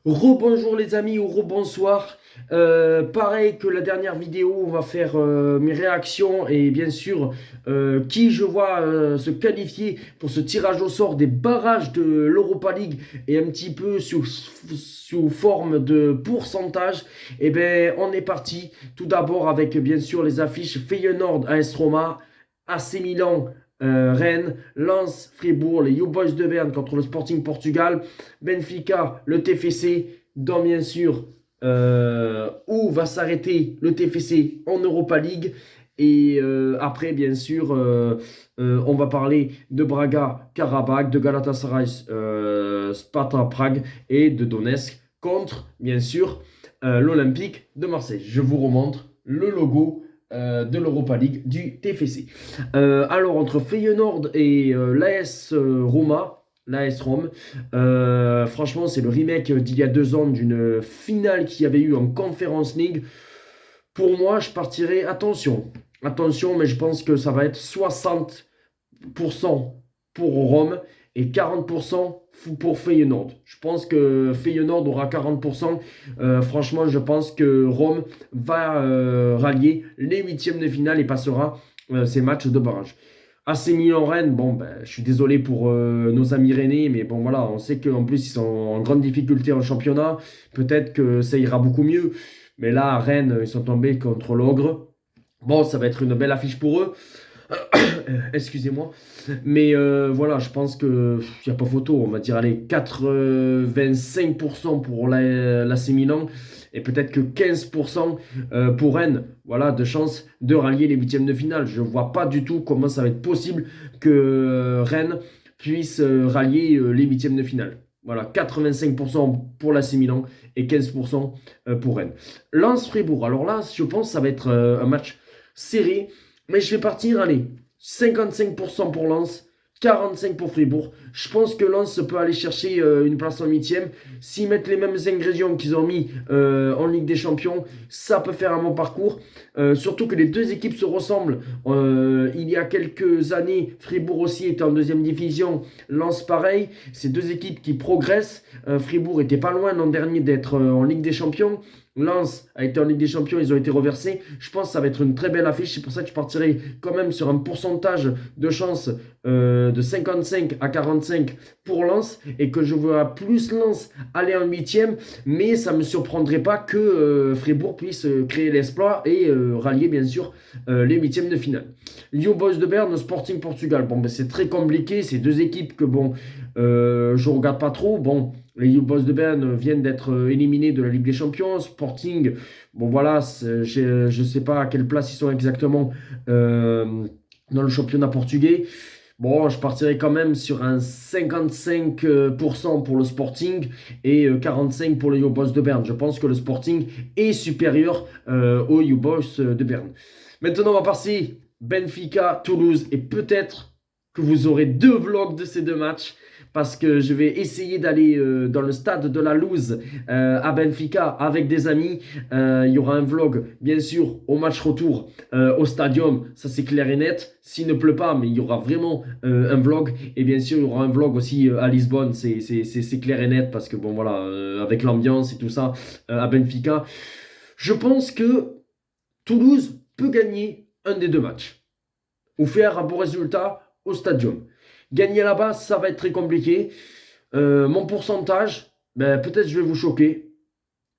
Rebonjour les amis ou rebonsoir. Pareil que la dernière vidéo, on va faire mes réactions et bien sûr qui je vois se qualifier pour ce tirage au sort des barrages de l'Europa League et un petit peu sous forme de pourcentage. Et ben on est parti tout d'abord avec bien sûr les affiches Feyenoord AS Roma, AC Milan Rennes, Lens, Fribourg, les You Boys de Berne contre le Sporting Portugal, Benfica, le TFC, dans bien sûr où va s'arrêter le TFC en Europa League. Et après, bien sûr, on va parler de Braga, Karabakh, de Galatasaray, Sparta Prague et de Donetsk contre, bien sûr, l'Olympique de Marseille. Je vous remontre le logo de l'Europa League du TFC. Alors, entre Feyenoord et l'AS Roma, l'AS Rome, franchement, c'est le remake d'il y a 2 ans d'une finale qu'il y avait eu en Conference League. Pour moi, je partirais, attention, mais je pense que ça va être 60% pour Rome et 40% pour Feyenoord. Je pense que Feyenoord aura 40%. Franchement, je pense que Rome va rallier les huitièmes de finale et passera ces matchs de barrage. AC Milan-Rennes, bon, ben, je suis désolé pour nos amis rennais, mais bon, voilà, on sait qu'en plus, ils sont en grande difficulté en championnat. Peut-être que ça ira beaucoup mieux. Mais là, à Rennes, ils sont tombés contre l'Ogre. Bon, ça va être une belle affiche pour eux. Excusez-moi. Mais voilà, je pense qu'il n'y a pas photo. On va dire, allez, 85% pour l'AC Milan et peut-être que 15% pour Rennes. Voilà, de chance de rallier les huitièmes de finale. Je ne vois pas du tout comment ça va être possible que Rennes puisse rallier les huitièmes de finale. Voilà, 85% pour l'AC Milan et 15% pour Rennes. Lens-Fribourg. Alors là, je pense que ça va être un match serré. Mais je vais partir, allez, 55% pour Lens, 45% pour Fribourg. Je pense que Lens peut aller chercher une place en huitième. S'ils mettent les mêmes ingrédients qu'ils ont mis en Ligue des Champions, ça peut faire un bon parcours. Surtout que les deux équipes se ressemblent. Il y a quelques années, Fribourg aussi était en deuxième division. Lens pareil. C'est deux équipes qui progressent. Fribourg était pas loin l'an dernier d'être en Ligue des Champions. Lens a été en Ligue des Champions, ils ont été reversés. Je pense que ça va être une très belle affiche. C'est pour ça que je partirai quand même sur un pourcentage de chance de 55 à 45 pour Lens et que je vois plus Lens aller en huitième. Mais ça ne me surprendrait pas que Fribourg puisse créer l'exploit et rallier bien sûr les huitièmes de finale. Lyon Boys de Berne, Sporting Portugal. Bon, ben, c'est très compliqué. C'est deux équipes que bon, je ne regarde pas trop. Bon. Les You Boys de Berne viennent d'être éliminés de la Ligue des Champions. Sporting, bon voilà, je ne sais pas à quelle place ils sont exactement dans le championnat portugais. Bon, je partirai quand même sur un 55% pour le Sporting et 45% pour les You Boys de Berne. Je pense que le Sporting est supérieur aux You Boys de Berne. Maintenant, on va passer Benfica, Toulouse et peut-être que vous aurez 2 vlogs de ces 2 matchs parce que je vais essayer d'aller dans le stade de la Louse à Benfica avec des amis. Il y aura un vlog, bien sûr, au match retour au stadium. Ça, c'est clair et net. S'il ne pleut pas, mais il y aura vraiment un vlog. Et bien sûr, il y aura un vlog aussi à Lisbonne. C'est clair et net parce que, bon, voilà, avec l'ambiance et tout ça à Benfica. Je pense que Toulouse peut gagner un des 2 matchs ou faire un bon résultat au stadium. Gagner là-bas, ça va être très compliqué. Mon pourcentage, ben, peut-être je vais vous choquer,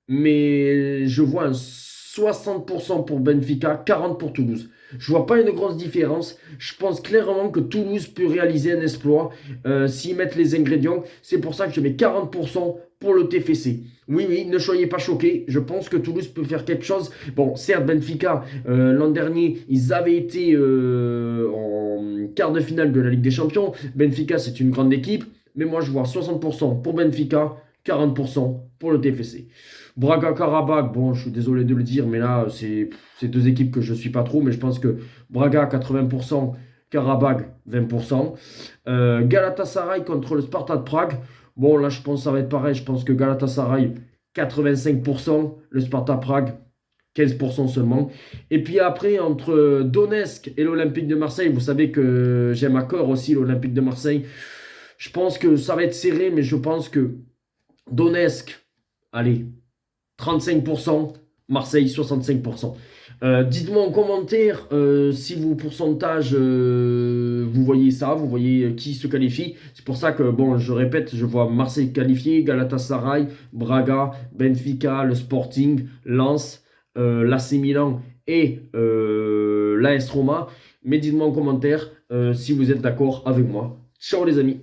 mais je vois un 60% pour Benfica, 40% pour Toulouse. Je vois pas une grosse différence. Je pense clairement que Toulouse peut réaliser un exploit s'ils mettent les ingrédients. C'est pour ça que je mets 40% pour le TFC. Oui, oui, ne soyez pas choqués. Je pense que Toulouse peut faire quelque chose. Bon, certes, Benfica, l'an dernier, ils avaient été en quart de finale de la Ligue des Champions. Benfica, c'est une grande équipe. Mais moi, je vois 60% pour Benfica, 40% pour le TFC. Braga-Karabakh, bon, je suis désolé de le dire, mais là, c'est deux équipes que je ne suis pas trop, mais je pense que Braga, 80%, Karabakh, 20%. Galatasaray contre le Sparta de Prague. Bon, là, je pense que ça va être pareil. Je pense que Galatasaray, 85%, le Sparta Prague, 15% seulement. Et puis après, entre Donetsk et l'Olympique de Marseille, vous savez que j'aime à cœur aussi l'Olympique de Marseille. Je pense que ça va être serré, mais je pense que Donetsk allez, 35%, Marseille 65%. Dites-moi en commentaire si vos pourcentages, vous voyez ça, vous voyez qui se qualifie. C'est pour ça que, bon, je répète, je vois Marseille qualifié, Galatasaray, Braga, Benfica, le Sporting, Lens, l'AC Milan et l'AS Roma. Mais dites-moi en commentaire si vous êtes d'accord avec moi. Ciao les amis.